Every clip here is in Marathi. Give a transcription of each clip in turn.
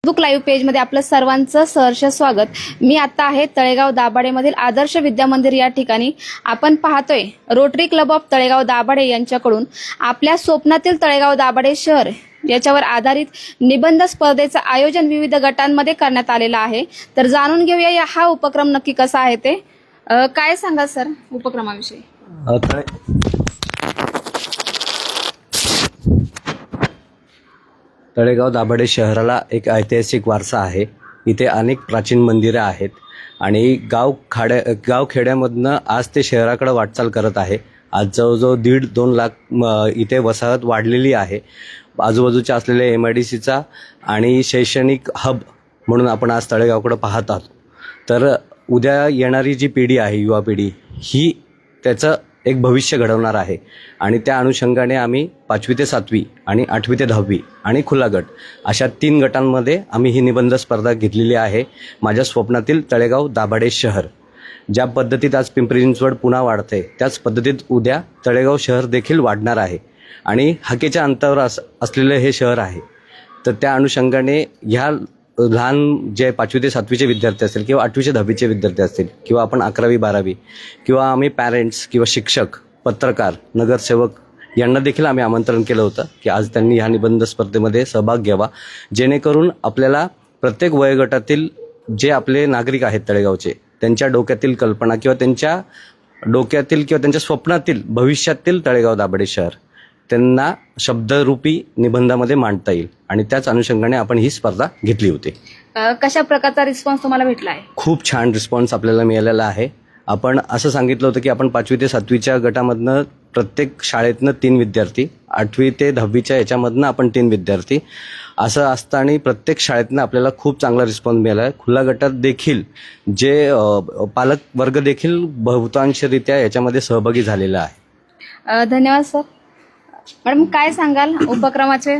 फेसबुक लाईव्ह पेजमध्ये आपलं सर्वांचं सहर्ष स्वागत। मी आता आहे तळेगाव दाभाडेमधील आदर्श विद्या मंदिर या ठिकाणी। आपण पाहतोय rotary club of Talegaon Dabhade यांच्याकडून आपल्या स्वप्नातील तळेगाव दाभाडे शहर याच्यावर आधारित निबंध स्पर्धेचं आयोजन विविध गटांमध्ये करण्यात आलेलं आहे। तर जाणून घेऊया हा उपक्रम नक्की कसा आहे ते। काय सांगा सर उपक्रमाविषयी? तळेगाव दाभाडे शहराला एक ऐतिहासिक वारसा आहे। इथे अनेक प्राचीन मंदिरं आहेत आणि गावखेड्यामधनं आज ते शहराकडे वाटचाल करत आहे। आज जवळजवळ 1.5-2 लाख इथे वसाहत वाढलेली आहे। आजूबाजूच्या असलेल्या MIDCचा आणि शैक्षणिक हब म्हणून आपण आज तळेगावकडे पाहत आहोत। तर उद्या येणारी जी पिढी आहे, युवा पिढी, ही त्याचं एक भविष्य घडवणार आहे आणि त्या अनुषंगाने आम्ही 5वी ते 7वी आणि 8वी ते 10वी आणि खुला गट अशा 3 गटांमध्ये आम्ही ही निबंध स्पर्धा घेतलेली आहे। माझ्या स्वप्नातील तळेगाव दाभाडे शहर, ज्या पद्धतीत आज पिंपरी चिंचवड पुन्हा वाढते त्याच पद्धतीत उद्या तळेगाव शहर देखील वाढणार आहे आणि हाकेच्या अंतरावर असलेलं हे शहर आहे। तर त्या अनुषंगाने ह्या लहान जे 5वी ते 7वीचे विद्यार्थी असतील किंवा 8वी ते 10वीचे विद्यार्थी असतील किंवा आपण 11वी 12वी किंवा आम्ही पॅरेंट्स किंवा शिक्षक, पत्रकार, नगरसेवक यांना देखील आम्ही आमंत्रण केलं होतं की आज त्यांनी ह्या निबंध स्पर्धेमध्ये सहभाग घ्यावा, जेणेकरून आपल्याला प्रत्येक वयोगटातील जे आपले नागरिक आहेत तळेगावचे, त्यांच्या डोक्यातील कल्पना किंवा त्यांच्या डोक्यातील किंवा त्यांच्या स्वप्नातील भविष्यातील तळेगाव दाभाडे शहर त्यांना शब्दरूपी निबंधामध्ये मांडता येईल आणि त्याच अनुषंगाने आपण ही स्पर्धा घेतली होती। कशा प्रकारचा रिस्पॉन्स तुम्हाला भेटला आहे? खूप छान रिस्पॉन्स आपल्याला मिळालेला आहे। आपण असं सांगितलं होतं की आपण 5वी ते 7वीच्या गटामधनं प्रत्येक शाळेतनं 3 विद्यार्थी, 8वी ते 10वीच्या याच्यामधनं आपण 3 विद्यार्थी असं असताना प्रत्येक शाळेतनं आपल्याला खूप चांगला रिस्पॉन्स मिळाला आहे। खुला गटात देखील जे पालक वर्ग देखील बहुतांशरित्या याच्यामध्ये सहभागी झालेला आहे। धन्यवाद सर। मॅडम काय सांगाल उपक्रमाचे?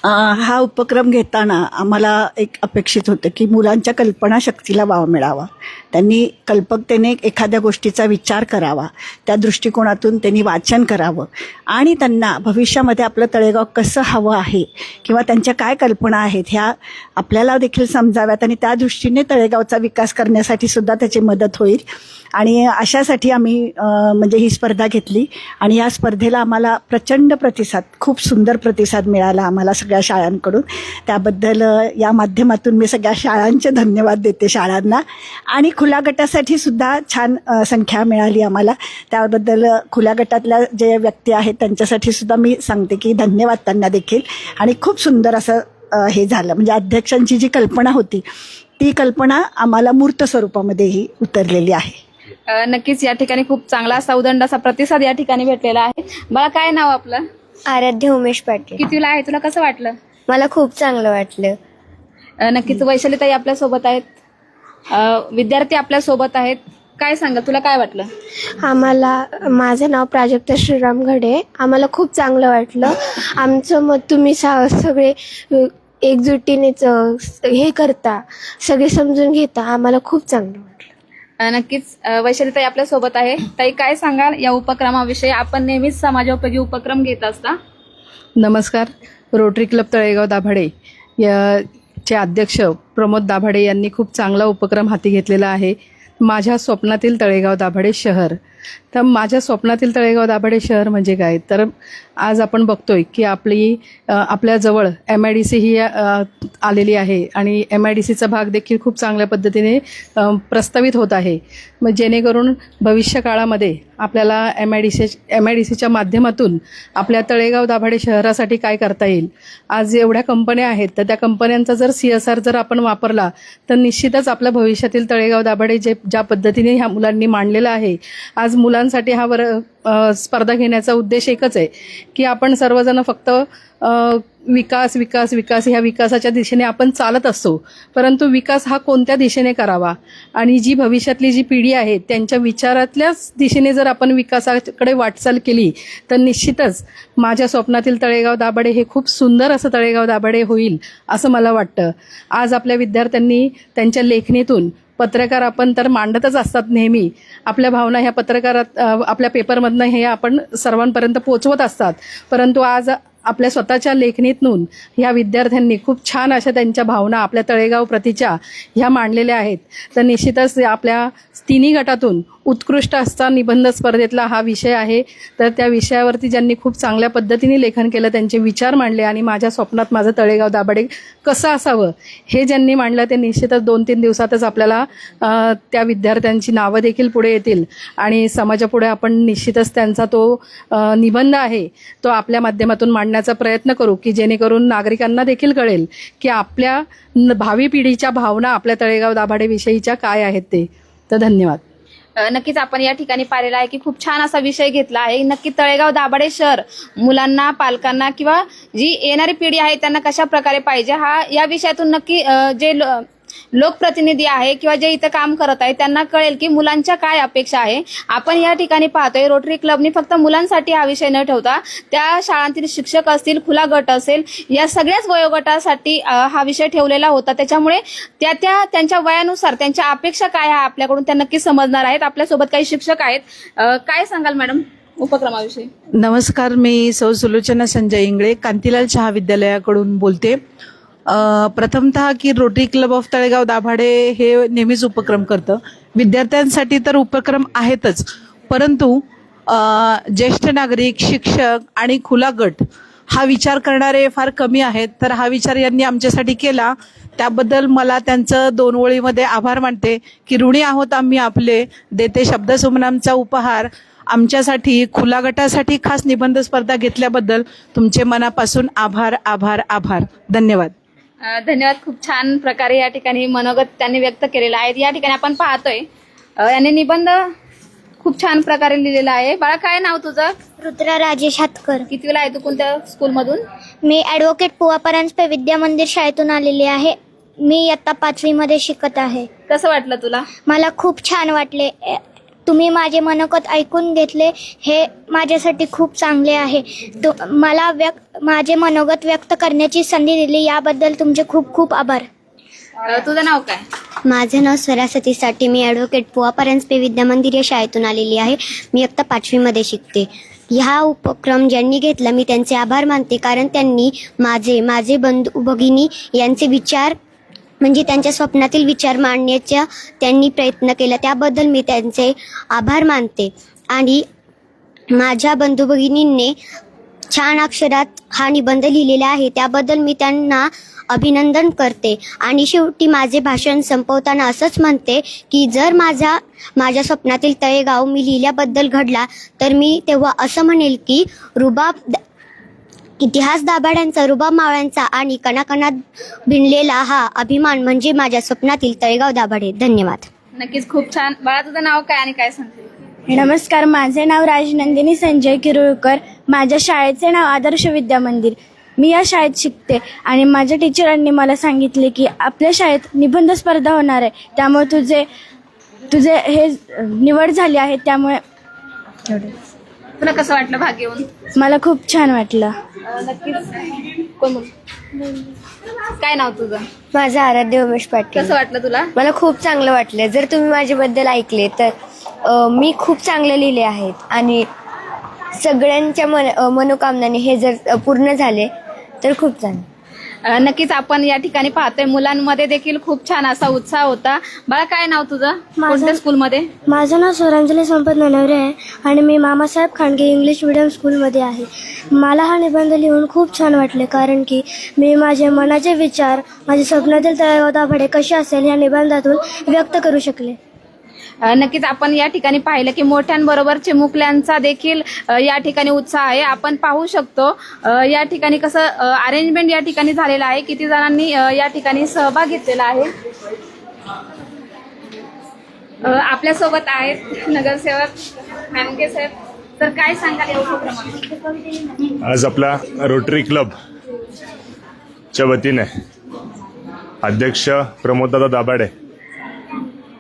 हा उपक्रम घेताना आम्हाला एक अपेक्षित होतं की मुलांच्या कल्पनाशक्तीला वाव मिळावा, त्यांनी कल्पकतेने एखाद्या गोष्टीचा विचार करावा, त्या दृष्टिकोनातून त्यांनी वाचन करावं आणि त्यांना भविष्यामध्ये आपलं तळेगाव कसं हवं आहे किंवा त्यांच्या काय कल्पना आहेत ह्या आपल्याला देखील समजाव्यात आणि त्या दृष्टीने तळेगावचा विकास करण्यासाठी सुद्धा त्याची मदत होईल। आणि अशासाठी आम्ही म्हणजे ही स्पर्धा घेतली आणि या स्पर्धेला आम्हाला प्रचंड प्रतिसाद, खूप सुंदर प्रतिसाद मिळाला आम्हाला सगळ्या शाळांकडून। त्याबद्दल या माध्यमातून मी सगळ्या शाळांचे धन्यवाद देते, शाळांना। आणि खुल्या गटासाठी सुद्धा छान संख्या मिळाली आम्हाला, त्याबद्दल खुल्या गटातल्या जे व्यक्ती आहेत त्यांच्यासाठी सुद्धा मी सांगते की धन्यवाद त्यांना देखील। आणि खूप सुंदर असं हे झालं, म्हणजे अध्यक्षांची जी कल्पना होती ती कल्पना आम्हाला मूर्त स्वरूपामध्येही उतरलेली आहे। नक्कीच या ठिकाणी खूप चांगला असा उदंड असा प्रतिसाद या ठिकाणी भेटलेला आहे। मला काय नाव आपलं? आराध्य उमेश पाटील। कितीला आहे? तुला कसं वाटलं? मला खूप चांगलं वाटलं। नक्कीच वैशालीताई आपल्या सोबत आहेत, विद्यार्थी आपल्या सोबत आहेत। काय सांगा, तुला काय वाटलं? माझं नाव प्राजक्ता श्रीराम घडे। आम्हाला खूप चांगलं वाटलं। आमचं मत तुम्ही सगळे एकजुटीनेच हे करता, सगळे समजून घेता, आम्हाला खूप चांगलं वाटलं। नक्कीच वैशालीताई आपल्या सोबत आहे। ताई काय सांगाल या उपक्रमाविषयी? आपण नेहमीच समाजोपयोगी उपक्रम घेत असता। नमस्कार। रोटरी क्लब तळेगाव दाभाडे चे अध्यक्ष प्रमोद दाभाडे यांनी खूप चांगला उपक्रम हाती घेतलेला आहे, माझ्या स्वप्नातील तळेगाव दाभाडे शहर। तर माझ्या स्वप्नातील तळेगाव दाभाडे शहर म्हणजे काय, तर आज आपण बघतोय की आपल्याजवळ MIDC ही आलेली आहे आणि MIDCचा भाग देखील खूप चांगल्या पद्धतीने प्रस्तावित होत आहे। मग जेणेकरून भविष्य काळामध्ये आपल्याला MIDCच्या माध्यमातून आपल्या तळेगाव दाभाडे शहरासाठी काय करता येईल। आज एवढ्या कंपन्या आहेत, तर त्या कंपन्यांचा जर CSR जर आपण वापरला तर निश्चितच आपल्या भविष्यातील तळेगाव दाभाडे ज्या पद्धतीने ह्या मुलांनी मांडलेलं आहे, आज मुलांसाठी स्पर्धा घेण्याचा उद्देश एकच आहे की आपण सर्वजण फक्त विकास विकास विकास ह्या विकासाच्या दिशेने आपण चालत असतो, परंतु विकास हा कोणत्या दिशेने करावा आणि जी भविष्यातली जी पिढी आहे त्यांच्या विचारातल्याच दिशेने जर आपण विकासाकडे वाटचाल केली तर निश्चितच माझ्या स्वप्नातील तळेगाव दाभाडे हे खूप सुंदर असं तळेगाव दाभाडे होईल असं मला वाटतं। आज आपल्या विद्यार्थ्यांनी त्यांच्या लेखणीतून, पत्रकार आपण तर मांडतच असतात नेहमी, आपल्या भावना ह्या पत्रकारात आपल्या पेपरमधनं हे आपण सर्वांपर्यंत पोचवत असतात, परंतु आज आपल्या स्वतःच्या लेखणीतून ह्या विद्यार्थ्यांनी खूप छान अशा त्यांच्या भावना आपल्या तळेगाव प्रतीच्या ह्या मांडलेल्या आहेत. तर निश्चितच आपल्या तिन्ही गटातून उत्कृष्ट असा निबंध स्पर्धेतला हा विषय आहे. तर त्या विषयावरती ज्यांनी खूप चांगल्या पद्धतीने लेखन केलं, त्यांचे विचार मांडले आणि माझ्या स्वप्नात माझं तळेगाव दाभाडे कसं असावं हे ज्यांनी मांडलं, ते निश्चितच 2-3 दिवसातच आपल्याला त्या विद्यार्थ्यांची नावं देखील पुढे येतील आणि समाजापुढे आपण निश्चितच त्यांचा तो निबंध आहे तो आपल्या माध्यमातून मांडण्याचा प्रयत्न करू, की जेणेकरून नागरिकांना देखील कळेल की आपल्या भावी पिढीच्या भावना आपल्या तळेगाव दाभाडे विषयीच्या काय आहेत ते. तर धन्यवाद. नक्कीच आपण या ठिकाणी पाहिलेलं आहे की खूप छान असा विषय घेतला आहे. नक्की तळेगाव दाभाडे शहर मुलांना, पालकांना किंवा जी येणारी पिढी आहे त्यांना कशा प्रकारे पाहिजे हा या विषयातून नक्की जे लोकप्रतिनिधी आहे किंवा जे इथं काम करत आहे त्यांना कळेल की मुलांच्या काय अपेक्षा आहे. आपण या ठिकाणी पाहतोय रोटरी क्लबनी फक्त मुलांसाठी हा विषय न ठेवता त्या शाळांतील शिक्षक असतील, खुला गट असेल, या सगळ्याच वयोगटासाठी हा विषय ठेवलेला होता. त्याच्यामुळे त्यांच्या वयानुसार त्यांच्या अपेक्षा काय आहे आपल्याकडून त्या नक्की समजणार आहेत. आपल्यासोबत काही शिक्षक आहेत. काय सांगाल मॅडम उपक्रमाविषयी? नमस्कार, मी सौ सुलोचना संजय इंगळे कांतीलाल चहा विद्यालयाकडून बोलते. प्रथमतः की rotary club of Talegaon Dabhade हे नेहमीच उपक्रम करतं. विद्यार्थ्यांसाठी तर उपक्रम आहेतच, परंतु ज्येष्ठ नागरिक, शिक्षक आणि खुला गट हा विचार करणारे फार कमी आहेत. तर हा विचार यांनी आमच्यासाठी केला, त्याबद्दल मला त्यांचं 2 ओळीमध्ये आभार मानते की ऋणी आहोत आम्ही आपले. देते शब्दसुमनांचा उपहार. आमच्यासाठी खुला गटासाठी खास निबंध स्पर्धा घेतल्याबद्दल तुमचे मनापासून आभार आभार आभार. धन्यवाद. धन्यवाद. खूप छान प्रकारे या ठिकाणी मनोगत त्यांनी व्यक्त केलेलं आहे. या ठिकाणी आपण पाहतोय यांनी निबंध खूप छान प्रकारे लिहिलेला आहे. बाळा, काय नाव तुझं? रुद्रा राजेश हातकर. कितवीला आहे तू? कोणत्या स्कूलमधून? मी ॲडव्होकेट पुवा परांजपे विद्या मंदिर शाळेतून आलेली आहे. मी इयत्ता 5वी मध्ये शिकत आहे. कसं वाटलं तुला? मला खूप छान वाटले. तुम्ही माझे मनोगत ऐकून घेतले हे माझ्यासाठी खूप चांगले आहे. मला माझे मनोगत व्यक्त करण्याची संधी दिली याबद्दल तुमचे खूप खूप आभार. तुझं नाव काय? माझं नाव स्वरासतीसाठी. मी ॲडव्होकेट पुवा परांजपे विद्या मंदिर या शाळेतून आलेली आहे. मी इयत्ता 5वी मध्ये शिकते. ह्या उपक्रम ज्यांनी घेतला मी त्यांचे आभार मानते, कारण त्यांनी माझे बंधू भगिनी यांचे विचार म्हणजे त्यांच्या स्वप्नातील विचार मांडण्याचा त्यांनी प्रयत्न केला, त्याबद्दल मी त्यांचे आभार मानते. आणि माझ्या बंधू भगिनींनी छान अक्षरात हा निबंध लिहिलेला आहे, त्याबद्दल मी त्यांना अभिनंदन करते. आणि शेवटी माझे भाषण संपवताना असंच म्हणते की जर माझ्या स्वप्नातील तळेगाव मी लिहिल्याबद्दल घडला तर मी तेव्हा असं म्हणेल की इतिहास दाभाड्यांचा, रुबाब मावळ्यांचा आणि कणाकणात भिनलेला हा अभिमान म्हणजे माझ्या स्वप्नातील तळेगाव दाभाडे. धन्यवाद. नक्कीच खूप छान. बाळा, तुझं नाव काय आणि काय सांगते? नमस्कार, माझे नाव राजनंदिनी संजय किरुळकर. माझ्या शाळेचे नाव आदर्श विद्या मंदिर. मी या शाळेत शिकते आणि माझ्या टीचरांनी मला सांगितले की आपल्या शाळेत निबंध स्पर्धा होणार आहे, त्यामुळे तुझे हे निवड झाली आहे. त्यामुळे तुला कसं वाटलं भाग घेऊन? मला खूप छान वाटलं. नक्कीच. कोण बोल? काय नाव तुझं? माझं आराध्य उमेश पाटील. कसं वाटलं तुला? मला खूप चांगलं वाटलं. जर तुम्ही माझ्याबद्दल ऐकले तर मी खूप चांगले लिहिले आहेत आणि सगळ्यांच्या मनोकामनाने हे जर पूर्ण झाले तर खूप चांगलं. नक्कीच आपण या ठिकाणी पाहतोय मुलांमध्ये देखील खूप छान असा उत्साह होता. बाळा, काय नाव तुझं? कोणत्या स्कूलमध्ये? माझं नाव स्वरांजली संपत ननवरे आहे आणि मी मामासाहेब खांडगे इंग्लिश मिडियम स्कूलमध्ये आहे. मला हा निबंध लिहून खूप छान वाटले, कारण की मी माझे मनाचे विचार, माझे स्वप्नातील तळेगाव दाभाडे कसे असेल या निबंधातून व्यक्त करू शकले. नक्कीच आपण या ठिकाणी पाहिलं की मोठ्यांबरोबर चिमुकल्यांचा देखील या ठिकाणी उत्साह आहे. आपण पाहू शकतो या ठिकाणी कसं अरेंजमेंट या ठिकाणी झालेलं आहे, किती जणांनी या ठिकाणी सहभाग घेतलेला आहे. आपल्यासोबत आहेत नगरसेवक खानगे साहेब. तर काय सांगाल या उपक्रमात? आज आपला रोटरी क्लब च्या वतीने अध्यक्ष प्रमोददादा दाभाडे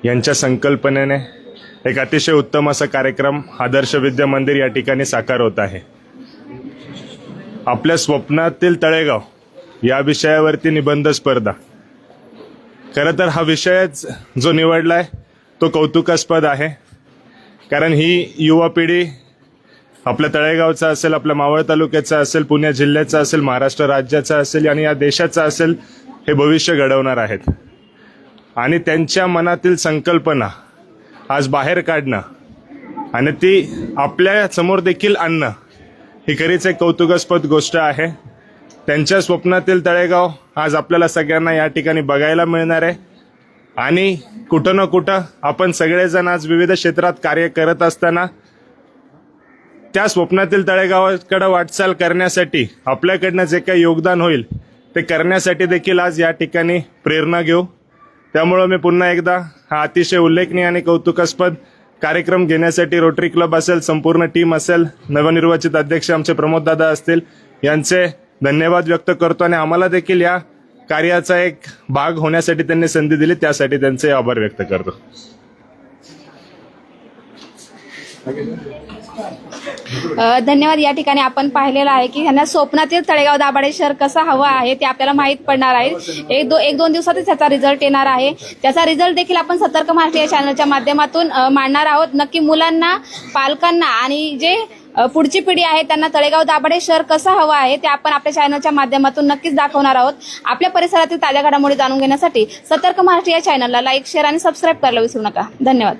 यांच्या संकल्पनेने एक अतिशय उत्तम असा कार्यक्रम आदर्श विद्या मंदिर या ठिकाणी साकार होत आहे. आपल्या स्वप्नातील तळेगाव या विषयावरती निबंध स्पर्धा. खरं तर हा विषयच जो निवडलाय तो कौतुकास्पद आहे, कारण ही युवा पिढी आपल्या तळेगावचा असेल, आपल्या मावळ तालुक्याचा असेल, पुणे जिल्ह्याचा असेल, महाराष्ट्र राज्याचा असेल आणि या देशाचा असेल, हे भविष्य घडवणार आहेत. आणि त्यांच्या मनातील संकल्पना आज बाहेर काढणं आणि ती आपल्या समोर देखील आणणं ही खरीच एक कौतुकास्पद गोष्ट आहे. त्यांच्या स्वप्नातील तळेगाव आज आपल्याला सगळ्यांना या ठिकाणी बघायला मिळणार आहे. आणि कुठं ना कुठं आपण सगळेजण आज विविध क्षेत्रात कार्य करत असताना त्या स्वप्नातील तळेगावाकडे वाटचाल करण्यासाठी आपल्याकडनं जे काही योगदान होईल ते करण्यासाठी देखील आज या ठिकाणी प्रेरणा घेऊ. त्यामुळं मी पुन्हा एकदा हा अतिशय उल्लेखनीय आणि कौतुकास्पद कार्यक्रम घेण्यासाठी रोटरी क्लब असेल, संपूर्ण टीम असेल, नवनिर्वाचित अध्यक्ष आमचे प्रमोददादा असतील, यांचे धन्यवाद व्यक्त करतो. आणि आम्हाला देखील या कार्याचा एक भाग होण्यासाठी त्यांनी संधी दिली, त्यासाठी त्यांचे आभार व्यक्त करतो. धन्यवाद. या ठिकाणी आपण पाहिलेलं आहे की त्यांना स्वप्नातील तळेगाव दाभाडे शहर कसं हवं आहे ते आपल्याला माहीत पडणार आहे. एक दोन दिवसातच त्याचा रिझल्ट येणार आहे. त्याचा रिझल्ट देखील आपण सतर्क महाराष्ट्र या चॅनलच्या माध्यमातून मांडणार आहोत. नक्की मुलांना, पालकांना आणि जे पुढची पिढी आहे त्यांना तळेगाव दाभाडे शहर कसं हवं आहे ते आपण आपल्या चॅनलच्या माध्यमातून नक्कीच दाखवणार आहोत. आपल्या परिसरातील ताज्या घडामोडी जाणून घेण्यासाठी सतर्क महाराष्ट्र या चॅनलला लाईक, शेअर आणि सबस्क्राईब करायला विसरू नका. धन्यवाद.